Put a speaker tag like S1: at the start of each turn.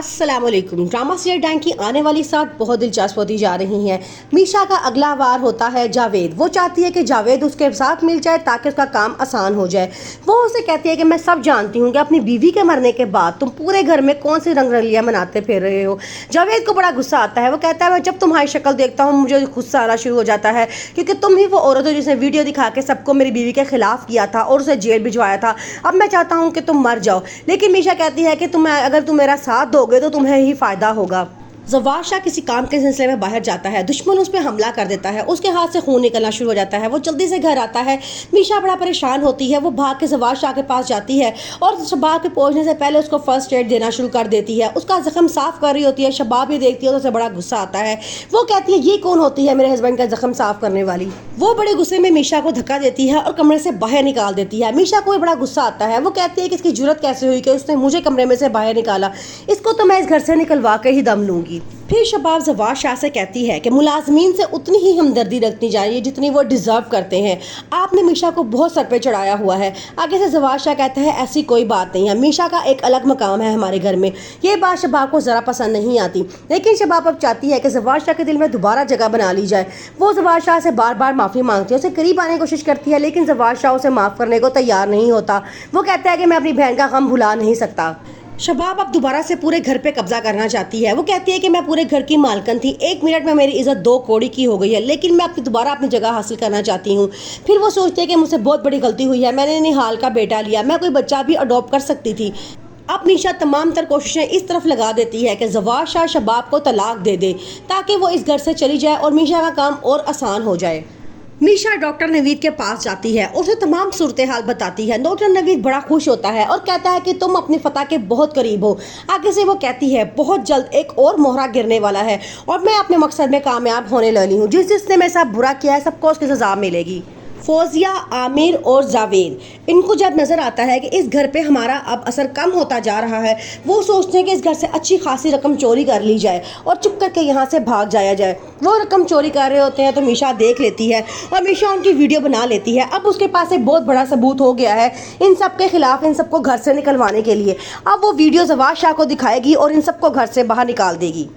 S1: अस्सलाम वालेकुम। Drama serial dang की आने वाली साथ बहुत दिलचस्प होती जा रही हैं। मीशा का अगला वार होता है जावेद। वो चाहती है कि जावेद उसके साथ मिल जाए ताकि उसका काम आसान हो जाए। वो उसे कहती है कि मैं सब जानती हूँ कि अपनी बीवी के मरने के बाद तुम पूरे घर में कौन सी रंगरलियाँ मनाते फिर रहे हो। जावेद को बड़ा गुस्सा आता है। वो कहता है मैं जब तुम्हारी शक्ल देखता हूँ मुझे गुस्सा आना शुरू हो जाता है, क्योंकि तुम ही वो औरत हो जिसने वीडियो दिखा के सबको मेरी बीवी के खिलाफ किया था और उसे जेल भिजवाया था। अब मैं चाहता हूँ कि तुम मर जाओ। लेकिन मीशा कहती है कि अगर तुम मेरा साथ दोगे तो तुम्हें ही फायदा होगा। जवार शाह किसी काम के सिलसिले में बाहर जाता है। दुश्मन उस पर हमला कर देता है। उसके हाथ से खून निकलना शुरू हो जाता है। वो जल्दी से घर आता है। मीशा बड़ा परेशान होती है। वो भाग के जवार शाह के पास जाती है और शबाब के पहुंचने से पहले उसको फर्स्ट एड देना शुरू कर देती है। उसका जख्म साफ कर रही होती है। शबाब ये देखती है तो उसे बड़ा गुस्सा आता है। वो कहती है ये कौन होती है मेरे हस्बैंड का जख्म साफ करने वाली। वो बड़े गुस्से में मीशा को धक्का देती है और कमरे से बाहर निकाल देती है। मीशा को बड़ा गुस्सा आता है। वो कहती है कि इसकी जुर्रत कैसे हुई कि उसने मुझे कमरे में से बाहर निकाला। इसको तो मैं इस घर से निकलवा के ही दम लूंगी। फिर शबाब जवार शाह से कहती है कि मुलाजमीन से उतनी ही हमदर्दी रखनी चाहिए जितनी वो डिज़र्व करते हैं। आपने मीशा को बहुत सर पे चढ़ाया हुआ है। आगे से जवार शाह कहता है ऐसी कोई बात नहीं है, मीशा का एक अलग मकाम है हमारे घर में। ये बात शबाब को ज़रा पसंद नहीं आती, लेकिन शबाब अब चाहती है कि जवार शाह के दिल में दोबारा जगह बना ली जाए। वो जवार शाह से बार बार माफ़ी मांगती है, उसे करीब आने की कोशिश करती है, लेकिन जवार शाह उसे माफ़ करने को तैयार नहीं होता। वो कहता है कि मैं अपनी बहन का गम भुला नहीं सकता। शबाब अब दोबारा से पूरे घर पे कब्जा करना चाहती है। वो कहती है कि मैं पूरे घर की मालकन थी, 1 मिनट में मेरी इज्जत 2 कौड़ी की हो गई है, लेकिन मैं दोबारा अपनी जगह हासिल करना चाहती हूँ। फिर वो सोचती है कि मुझसे बहुत बड़ी गलती हुई है, मैंने निहाल का बेटा लिया, मैं कोई बच्चा भी अडॉप्ट कर सकती थी। अब मीशा तमाम तर कोशिशें इस तरफ लगा देती है कि जवार शाह शबाब को तलाक दे दे ताकि वो इस घर से चली जाए और मीशा का काम और आसान हो जाए। मीशा डॉक्टर नवीद के पास जाती है और उसे तमाम सूरत हाल बताती है। डॉक्टर नवीद बड़ा खुश होता है और कहता है कि तुम अपनी फतह के बहुत करीब हो। आगे से वो कहती है बहुत जल्द एक और मोहरा गिरने वाला है और मैं अपने मकसद में कामयाब होने लगी हूँ। जिसने मेरे साथ बुरा किया है सबको उसकी सजा मिलेगी। फौजिया, आमिर और जावेद इनको जब नज़र आता है कि इस घर पे हमारा अब असर कम होता जा रहा है, वो सोचते हैं कि इस घर से अच्छी खासी रकम चोरी कर ली जाए और चुप करके यहाँ से भाग जाया जाए। वो रकम चोरी कर रहे होते हैं तो मीशा देख लेती है और मीशा उनकी वीडियो बना लेती है। अब उसके पास एक बहुत बड़ा सबूत हो गया है इन सब के खिलाफ, इन सबको घर से निकलवाने के लिए। अब वो वीडियो जवार शाह को दिखाएगी और इन सबको घर से बाहर निकाल देगी।